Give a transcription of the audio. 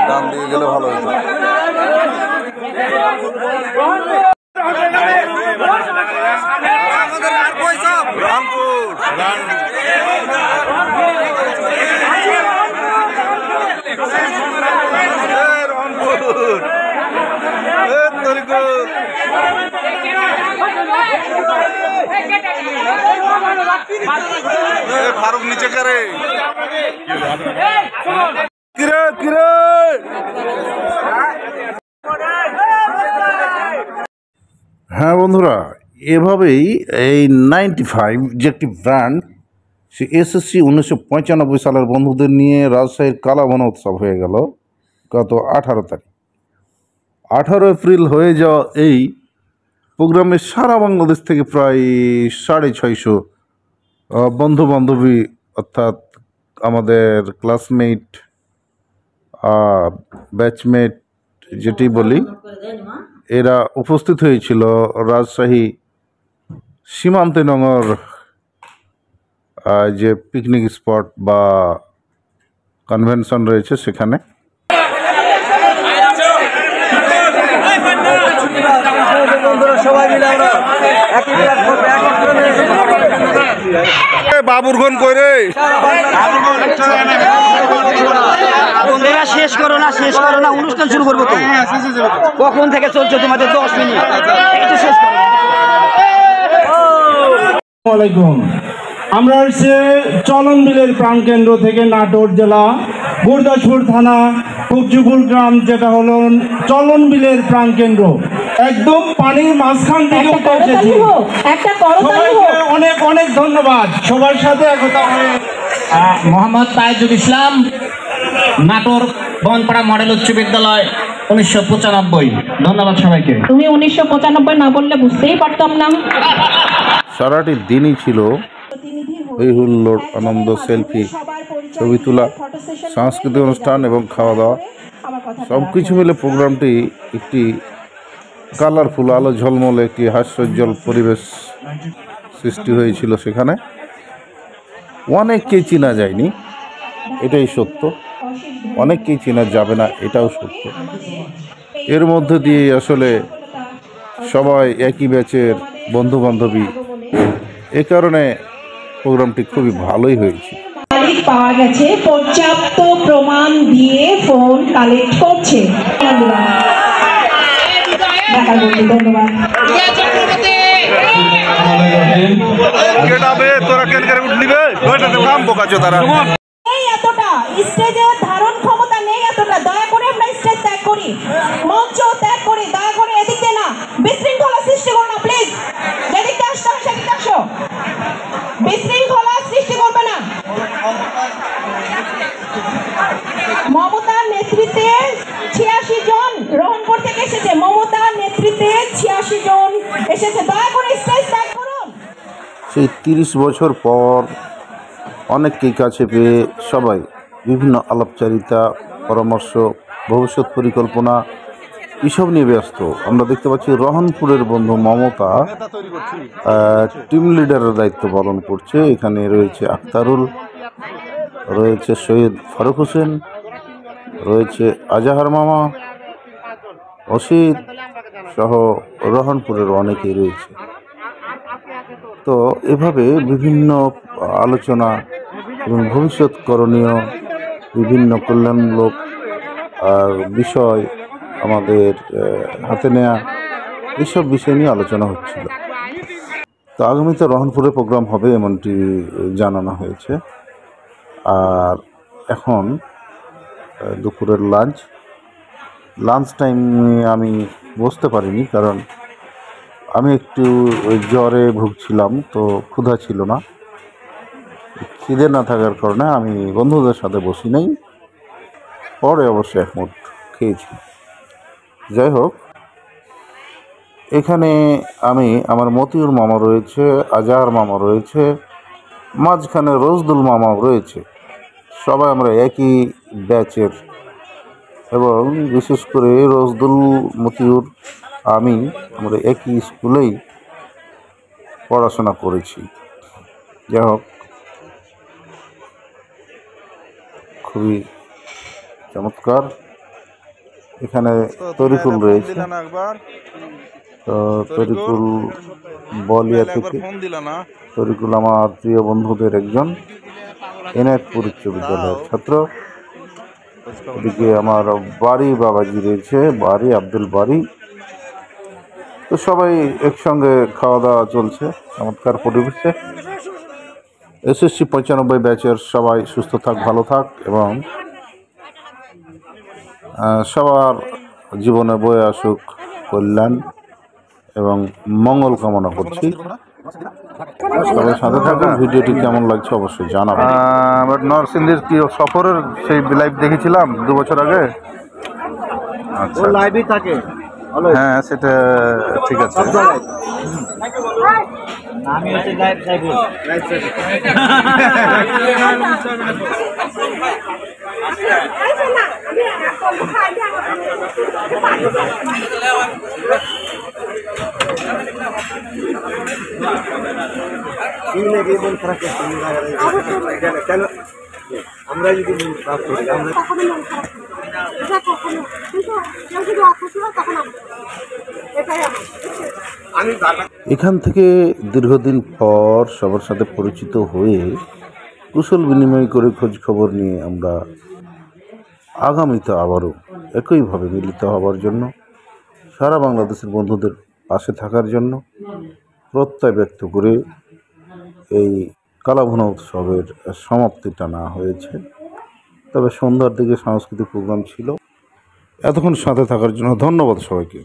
দাম দিয়ে গেলে ভালো হতো। ফারুক নিচে করে হ্যাঁ বন্ধুরা, এভাবেই এই 95 যে একটি ব্র্যান্ড, সে এসএসসি 1995 সালের বন্ধুদের নিয়ে রাজশাহীর কালাবন উৎসব হয়ে গেল গত 18 তারিখ। 18 এপ্রিল হয়ে যাওয়া এই প্রোগ্রামে সারা বাংলাদেশ থেকে প্রায় 650 বন্ধু বান্ধবী অর্থাৎ আমাদের ক্লাসমেট, ব্যাচমেট যেটি বলি, এরা উপস্থিত হয়েছিল রাজশাহী সীমান্তনগর যে পিকনিক স্পট বা কনভেনশন রয়েছে সেখানে। বাবুরগন করে শেষ করো না অনুষ্ঠান শুরু করবো তো। কখন থেকে চলছে তোমাদের 10 মিনিট শেষ করো। আসসালামাইকুম। আমরা হচ্ছে চলন বিলের প্রাণকেন্দ্র থেকে নাটোর জেলা গুরদাসপুর থানা কুকজুপুর গ্রাম, যেটা হলো চলন বিলের প্রাণকেন্দ্র, একদম পানির মাঝখান থেকে এসেছি। সবাইকে অনেক অনেক ধন্যবাদ। সবার সাথে একতা হয়ে মোহাম্মদ তাইজুল ইসলাম, নাটোর বনপাড়া মডেল উচ্চ বিদ্যালয় 1995। ধন্যবাদ সবাইকে। তুমি 1995 না বললে বুঝতেই পারতাম না। সারাটি দিনই ছিল এই হুল্লোড়, আনন্দ, সেলফি, ছবি তোলা, সাংস্কৃতিক অনুষ্ঠান এবং খাওয়া দাওয়া, সব কিছু মিলে প্রোগ্রামটি একটি কালারফুল, আলো ঝলমলে একটি হাস্যোজ্জ্বল পরিবেশ সৃষ্টি হয়েছিল। সেখানে অনেককেই চেনা যায়নি, এটাই সত্য। অনেককেই চেনা যাবে না, এটাও সত্য। এর মধ্যে দিয়ে আসলে সবাই একই ব্যাচের বন্ধু বান্ধবী, এ কারণে প্রোগ্রামটি খুবই ভালোই হয়েছে। পাওয়া গেছে, পর্যাপ্ত প্রমাণ দিয়ে ফোন কালেক্ট করছে। ধারণ ক্ষমতা নেই এতটা, দয়া করে আমরা স্টেজ ত্যাগ করি, মঞ্চ ত্যাগ করি, দয়া করে এদিক দিয়ে না বিশৃঙ্খলা সৃষ্টি করো না প্লিজ। যেদিকে আসতে হয় সেদিকে আসো, বিশৃঙ্খলা সৃষ্টি করবে না। মমতার নেতৃত্বে 86 জন রহনপুর থেকে এসেছে, মমতার নেতৃত্বে 86 জন এসেছে, দয়া করে স্টেজ ত্যাগ করুন। সেই 30 বছর পর অনেককেই কাছে পেয়ে সবাই বিভিন্ন আলাপচারিতা, পরামর্শ, ভবিষ্যৎ পরিকল্পনা এসব নিয়ে ব্যস্ত। আমরা দেখতে পাচ্ছি রহনপুরের বন্ধু মমতা টিম লিডারের দায়িত্ব পালন করছে। এখানে রয়েছে আখতারুল, রয়েছে সৈয়দ ফারুক হোসেন, রয়েছে আজাহার মামা, অসিত সহ রহনপুরের অনেকেই রয়েছে। তো এভাবে বিভিন্ন আলোচনা এবং ভবিষ্যৎ করণীয়, বিভিন্ন কল্যাণমূলক বিষয় আমাদের হাতে নেওয়া, এইসব বিষয় নিয়ে আলোচনা হচ্ছিল। তো আগামীতে রহনপুরে প্রোগ্রাম হবে এমনটি জানানো হয়েছে। আর এখন দুপুরের লাঞ্চ টাইমে আমি বসতে পারিনি, কারণ আমি একটু জ্বরে ভুগছিলাম, তো ক্ষুধা ছিল না। খিদে না থাকার কারণে আমি বন্ধুদের সাথে বসি নাই, পরে অবশ্যই এক মুঠ খেয়েছি। যাই হোক, এখানে আমি আমার মতিউর মামা রয়েছে, আজাহার মামা রয়েছে, মাঝখানে রোজদুল মামাও রয়েছে। সবাই আমরা একই ব্যাচের এবং বিশেষ করে রসদুল মতিউর আমি আমরা একই স্কুলেই পড়াশোনা করেছি। যাই হোক, খুবই চমৎকার। এখানে তরিকুল রয়েছে, তো তরিকুল বলিয়া থেকে। তরিকুল আমার প্রিয় বন্ধুদের একজন, এনায়তপুর উচ্চ বিদ্যালয়ের ছাত্র। এদিকে আমার বাড়ি বাবাজি রয়েছে, বাড়ি আব্দুল বাড়ি। তো সবাই একসঙ্গে খাওয়া দাওয়া চলছে চমৎকার পরিবেশে। এসএসসি 95 ব্যাচের সবাই সুস্থ থাক, ভালো থাক এবং সবার জীবনে বয়ে আসুক কল্যাণ এবং মঙ্গল কামনা করছি। সবাই সাথে থাকুন। ভিডিওটি কেমন লাগছে অবশ্যই জানাবেন। নরসিংদীর কি সফরের সেই লাইভ দেখেছিলাম 2 বছর আগে। আচ্ছা, লাইভই থাকে। হ্যাঁ সেটা ঠিক আছে। আমি হচ্ছে লাইভ সাইবুল। আমরা যদি এখান থেকে দীর্ঘদিন পর সবার সাথে পরিচিত হয়ে কুশল বিনিময় করে খোঁজ খবর নিয়ে আমরা আগামীতে আবারও একইভাবে মিলিত হওয়ার জন্য, সারা বাংলাদেশের বন্ধুদের পাশে থাকার জন্য প্রত্যয় ব্যক্ত করে এই কালাভুনা উৎসবের সমাপ্তিটা না হয়েছে। তবে সন্ধ্যার দিকে সাংস্কৃতিক প্রোগ্রাম ছিল। এতক্ষণ সাথে থাকার জন্য ধন্যবাদ সবাইকে।